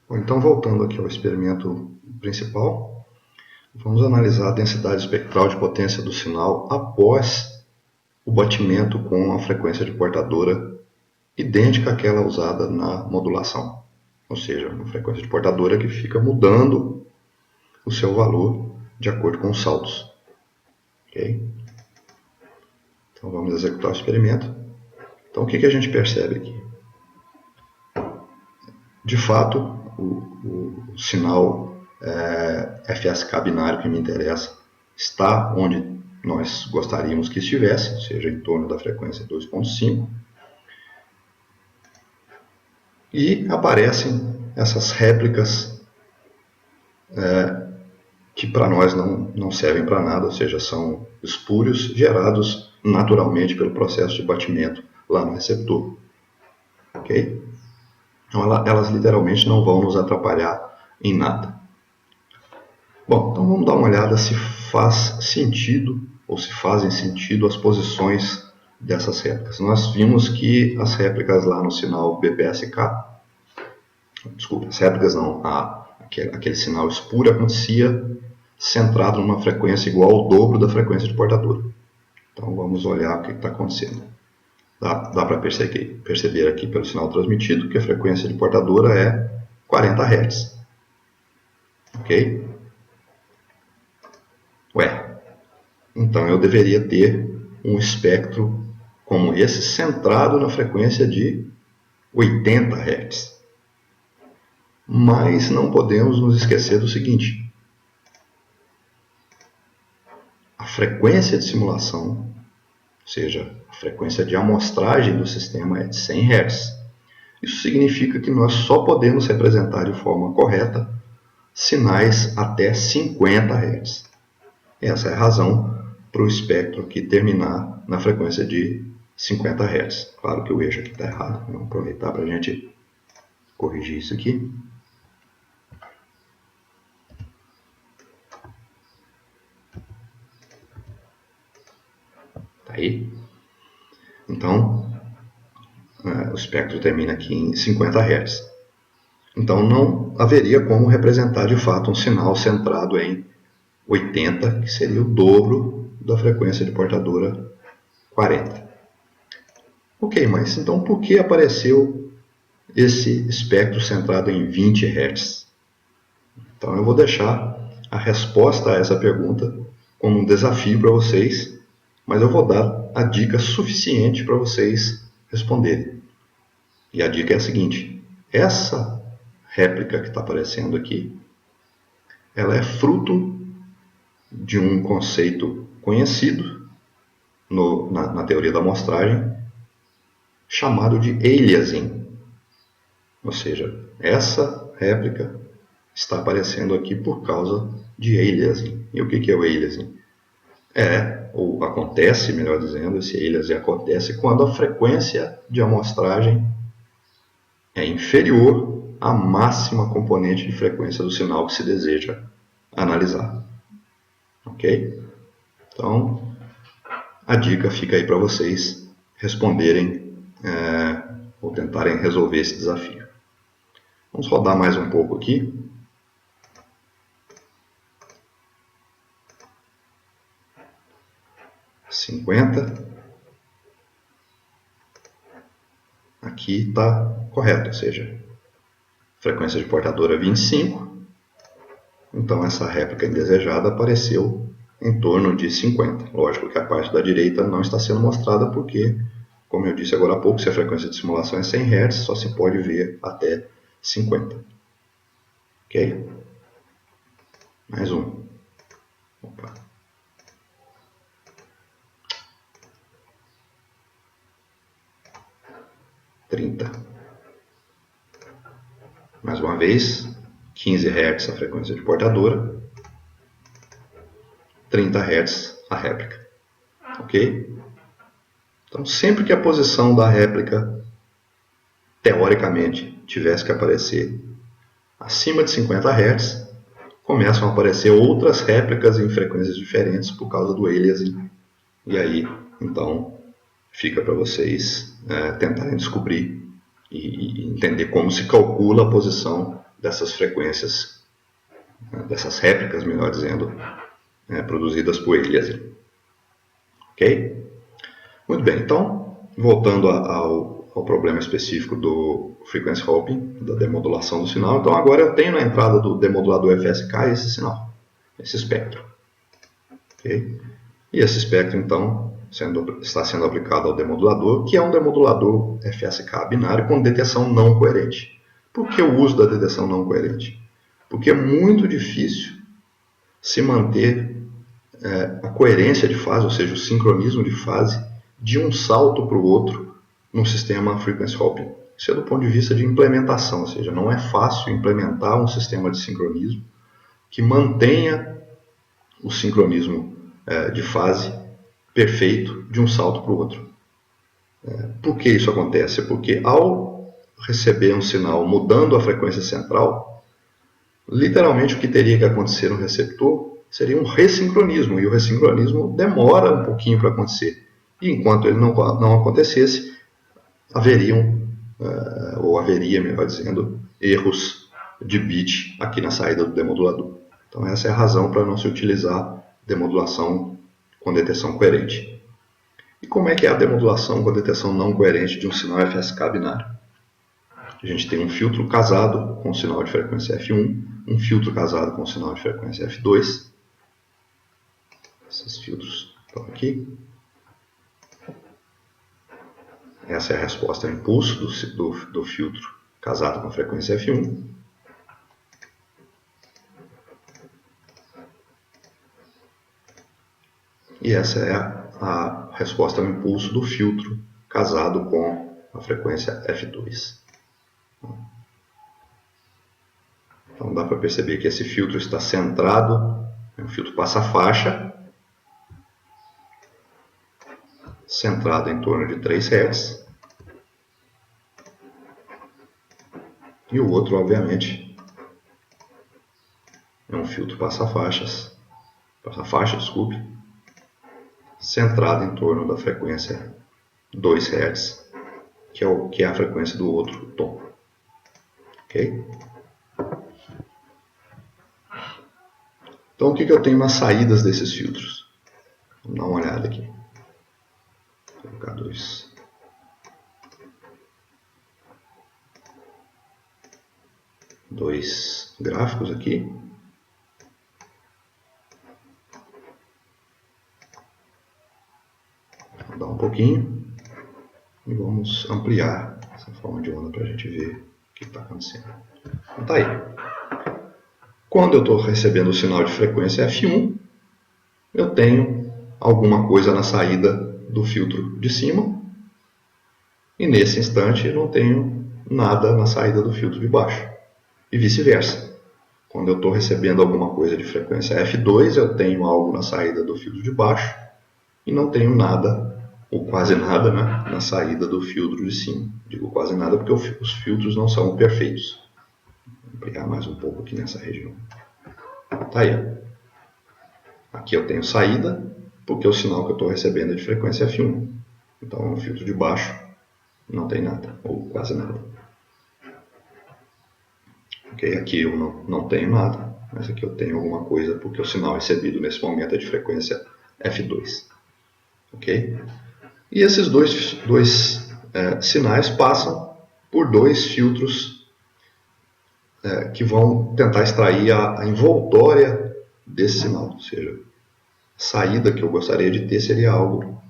Bom, então, voltando aqui ao experimento principal, vamos analisar a densidade espectral de potência do sinal após o batimento com a frequência de portadora idêntica àquela usada na modulação. Ou seja, uma frequência de portadora que fica mudando o seu valor de acordo com os saltos. Okay? Então vamos executar o experimento. Então o que a gente percebe aqui? De fato, o sinal FSK binário que me interessa está onde nós gostaríamos que estivesse, ou seja, em torno da frequência 2.5. E aparecem essas réplicas que para nós não servem para nada, ou seja, são espúrios gerados naturalmente pelo processo de batimento lá no receptor. Ok? Então elas literalmente não vão nos atrapalhar em nada. Bom, então vamos dar uma olhada se faz sentido ou se fazem sentido as posições dessas réplicas. Nós vimos que as réplicas lá no sinal BPSK, desculpa, as réplicas não, aquele sinal espúrio acontecia centrado numa frequência igual ao dobro da frequência de portadora. Então vamos olhar o que está acontecendo. Dá para perceber aqui pelo sinal transmitido que a frequência de portadora é 40 Hz. Ok? Ué, então eu deveria ter um espectro como esse centrado na frequência de 80 Hz. Mas não podemos nos esquecer do seguinte: a frequência de simulação, ou seja, a frequência de amostragem do sistema é de 100 Hz. Isso significa que nós só podemos representar de forma correta sinais até 50 Hz. Essa é a razão para o espectro aqui terminar na frequência de 50 Hz. Claro que o eixo aqui está errado, vamos aproveitar para a gente corrigir isso aqui. Tá aí. Então, o espectro termina aqui em 50 Hz. Então, não haveria como representar de fato um sinal centrado em 80, que seria o dobro da frequência de portadora 40. Ok, mas então por que apareceu esse espectro centrado em 20 Hz? Então eu vou deixar a resposta a essa pergunta como um desafio para vocês, mas eu vou dar a dica suficiente para vocês responderem. E a dica é a seguinte: essa réplica que está aparecendo aqui, ela é fruto de um conceito conhecido na teoria da amostragem, chamado de aliasing. Ou seja, essa réplica está aparecendo aqui por causa de aliasing. E o que é o aliasing? Ou acontece, melhor dizendo, esse aliasing acontece quando a frequência de amostragem é inferior à máxima componente de frequência do sinal que se deseja analisar. Ok? Então, a dica fica aí para vocês responderem ou tentarem resolver esse desafio. Vamos rodar mais um pouco aqui. Aqui está correto, ou seja, frequência de portadora 25. Então essa réplica indesejada apareceu em torno de 50. Lógico que a parte da direita não está sendo mostrada porque, como eu disse agora há pouco, se a frequência de simulação é 100 Hz, só se pode ver até 50. Ok? Mais um. Opa. Mais uma vez, 15 Hz a frequência de portadora, 30 Hz a réplica. Ok? Então, sempre que a posição da réplica, teoricamente, tivesse que aparecer acima de 50 Hz, começam a aparecer outras réplicas em frequências diferentes por causa do aliasing. E aí, então, fica para vocês tentarem descobrir e entender como se calcula a posição dessas frequências, dessas réplicas, melhor dizendo, produzidas por ele. Ok? Muito bem, então, voltando ao problema específico do frequency hopping, da demodulação do sinal. Então agora eu tenho na entrada do demodulador FSK esse sinal, esse espectro. Okay? E esse espectro, então, está sendo aplicado ao demodulador, que é um demodulador FSK binário com detecção não coerente. Por que o uso da detecção não coerente? Porque é muito difícil se manter a coerência de fase, ou seja, o sincronismo de fase, de um salto para o outro no sistema frequency hopping. Isso é do ponto de vista de implementação, ou seja, não é fácil implementar um sistema de sincronismo que mantenha o sincronismo de fase perfeito de um salto para o outro. Por que isso acontece? Porque ao receber um sinal mudando a frequência central, literalmente o que teria que acontecer no receptor seria um ressincronismo, e o ressincronismo demora um pouquinho para acontecer. E enquanto ele não acontecesse, haveria, melhor dizendo, erros de bit aqui na saída do demodulador. Então essa é a razão para não se utilizar demodulação com detecção coerente. E como é que é a demodulação com detecção não coerente de um sinal FSK binário? A gente tem um filtro casado com sinal de frequência F1, um filtro casado com sinal de frequência F2. Esses filtros estão aqui. Essa é a resposta ao impulso do filtro casado com a frequência F1. E essa é a resposta ao impulso do filtro casado com a frequência F2. Então dá para perceber que esse filtro está centrado, é um filtro passa-faixa, centrado em torno de 3 Hz. E o outro, obviamente, é um filtro passa-faixa, centrado em torno da frequência 2 Hz, que é a frequência do outro tom. Ok? Então, o que eu tenho nas saídas desses filtros? Vamos dar uma olhada aqui. Vou colocar dois gráficos aqui. Vou dar um pouquinho e vamos ampliar essa forma de onda para a gente ver o que está acontecendo. Então tá aí. Quando eu estou recebendo o sinal de frequência F1, eu tenho alguma coisa na saída do filtro de cima, e nesse instante eu não tenho nada na saída do filtro de baixo, e vice-versa. Quando eu estou recebendo alguma coisa de frequência F2, eu tenho algo na saída do filtro de baixo, e não tenho nada, ou quase nada, né, na saída do filtro de cima. Digo quase nada porque os filtros não são perfeitos. Vou ampliar mais um pouco aqui nessa região. Tá aí. Aqui eu tenho saída, porque o sinal que eu estou recebendo é de frequência F1. Então, no filtro de baixo não tem nada, ou quase nada. Ok, aqui eu não tenho nada, mas aqui eu tenho alguma coisa, porque o sinal recebido nesse momento é de frequência F2. Ok? E esses dois sinais passam por dois filtros que vão tentar extrair a envoltória desse sinal. Ou seja, a saída que eu gostaria de ter seria algo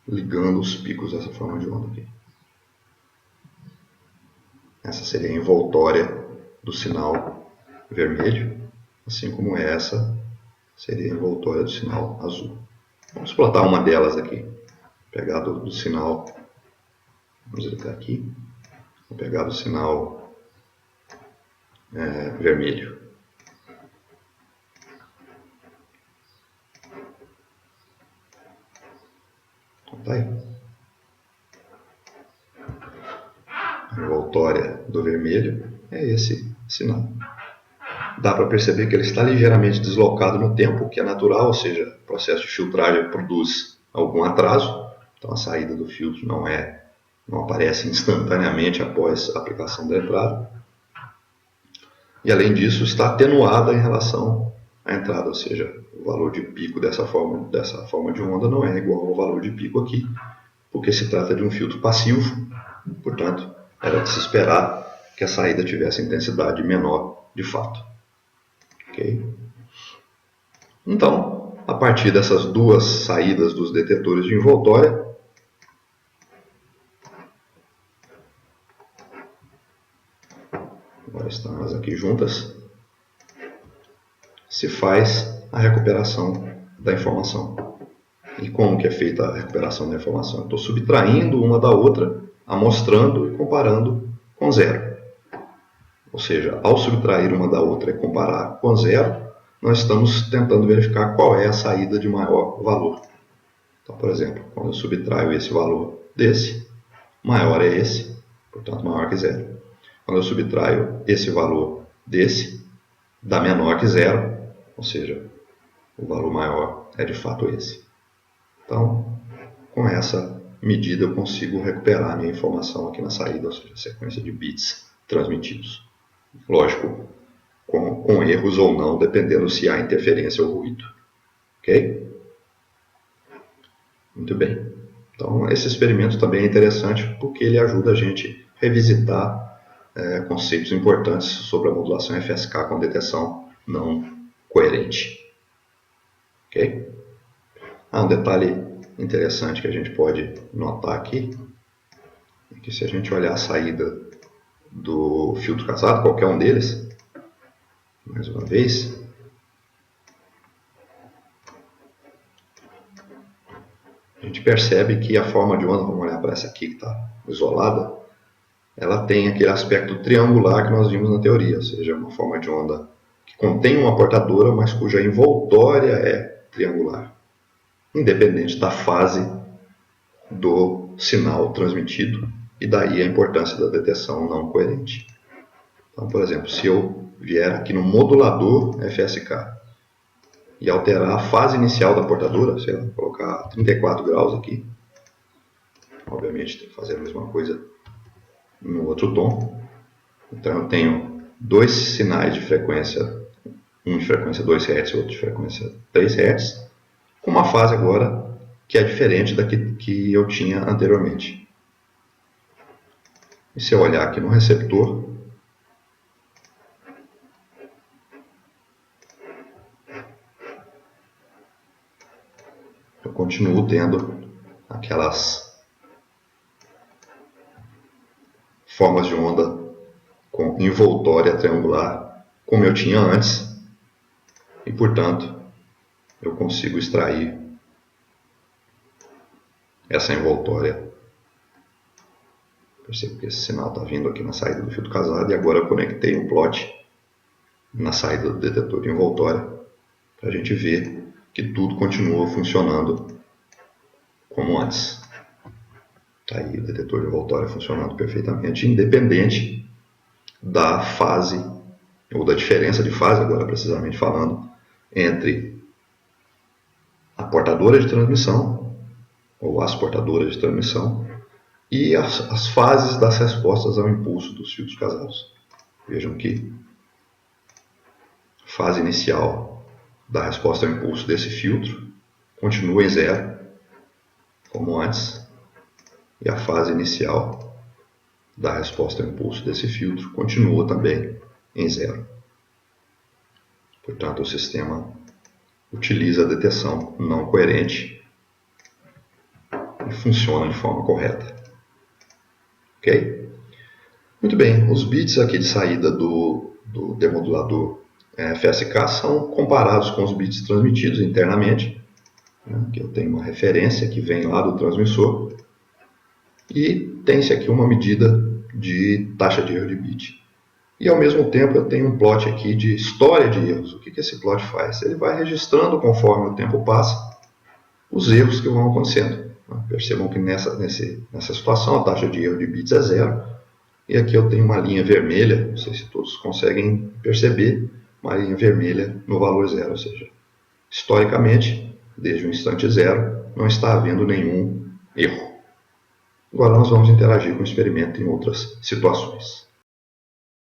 ligando os picos dessa forma de onda aqui. Essa seria a envoltória do sinal vermelho, assim como essa seria a envoltória do sinal azul. Vamos plotar uma delas aqui. Pegar do sinal, vamos até aqui, vou pegar do sinal vermelho. Então tá aí. A envoltória do vermelho é esse sinal. Dá para perceber que ele está ligeiramente deslocado no tempo, o que é natural, ou seja, o processo de filtragem produz algum atraso. Então a saída do filtro não aparece instantaneamente após a aplicação da entrada. E além disso, está atenuada em relação à entrada, ou seja, o valor de pico dessa forma de onda não é igual ao valor de pico aqui, porque se trata de um filtro passivo, portanto, era de se esperar que a saída tivesse intensidade menor de fato. Okay? Então, a partir dessas duas saídas dos detetores de envoltória, agora estão elas aqui juntas, se faz a recuperação da informação. E como que é feita a recuperação da informação? Eu estou subtraindo uma da outra, amostrando e comparando com zero. Ou seja, ao subtrair uma da outra e comparar com zero, nós estamos tentando verificar qual é a saída de maior valor. Então, por exemplo, quando eu subtraio esse valor desse, maior é esse, portanto maior que zero. Quando eu subtraio esse valor desse, dá menor que zero, ou seja, o valor maior é de fato esse. Então, com essa medida eu consigo recuperar a minha informação aqui na saída, ou seja, a sequência de bits transmitidos. Lógico, com erros ou não, dependendo se há interferência ou ruído. Ok? Muito bem. Então, esse experimento também é interessante porque ele ajuda a gente a revisitar conceitos importantes sobre a modulação FSK com detecção não coerente. Ok? Um detalhe interessante que a gente pode notar aqui é que se a gente olhar a saída do filtro casado, qualquer um deles, mais uma vez, a gente percebe que a forma de onda, vamos olhar para essa aqui que está isolada, ela tem aquele aspecto triangular que nós vimos na teoria, ou seja, uma forma de onda que contém uma portadora, mas cuja envoltória é triangular, independente da fase do sinal transmitido, e daí a importância da detecção não coerente. Então, por exemplo, se eu vier aqui no modulador FSK e alterar a fase inicial da portadora, sei lá, colocar 34 graus aqui, obviamente tem que fazer a mesma coisa no outro tom. Então eu tenho dois sinais de frequência, um de frequência 2 Hz e outro de frequência 3 Hz, com uma fase agora que é diferente da que eu tinha anteriormente. E se eu olhar aqui no receptor, eu continuo tendo aquelas formas de onda com envoltória triangular, como eu tinha antes, e portanto eu consigo extrair essa envoltória. Percebo que esse sinal está vindo aqui na saída do filtro casado, e agora eu conectei um plot na saída do detetor de envoltória para a gente ver que tudo continua funcionando como antes. Está aí o detetor de envoltória funcionando perfeitamente, independente da fase, ou da diferença de fase, agora precisamente falando, entre a portadora de transmissão, ou as portadoras de transmissão, e as fases das respostas ao impulso dos filtros casados. Vejam que a fase inicial da resposta ao impulso desse filtro continua em zero, como antes, e a fase inicial da resposta ao impulso desse filtro continua também em zero. Portanto, o sistema utiliza a detecção não coerente e funciona de forma correta. Ok? Muito bem, os bits aqui de saída do demodulador FSK são comparados com os bits transmitidos internamente. Aqui eu tenho uma referência que vem lá do transmissor. E tem-se aqui uma medida de taxa de erro de bit. E ao mesmo tempo eu tenho um plot aqui de história de erros. O que esse plot faz? Ele vai registrando, conforme o tempo passa, os erros que vão acontecendo. Percebam que nessa situação a taxa de erro de bits é zero. E aqui eu tenho uma linha vermelha, não sei se todos conseguem perceber, uma linha vermelha no valor zero. Ou seja, historicamente, desde o instante zero, não está havendo nenhum erro. Agora nós vamos interagir com o experimento em outras situações.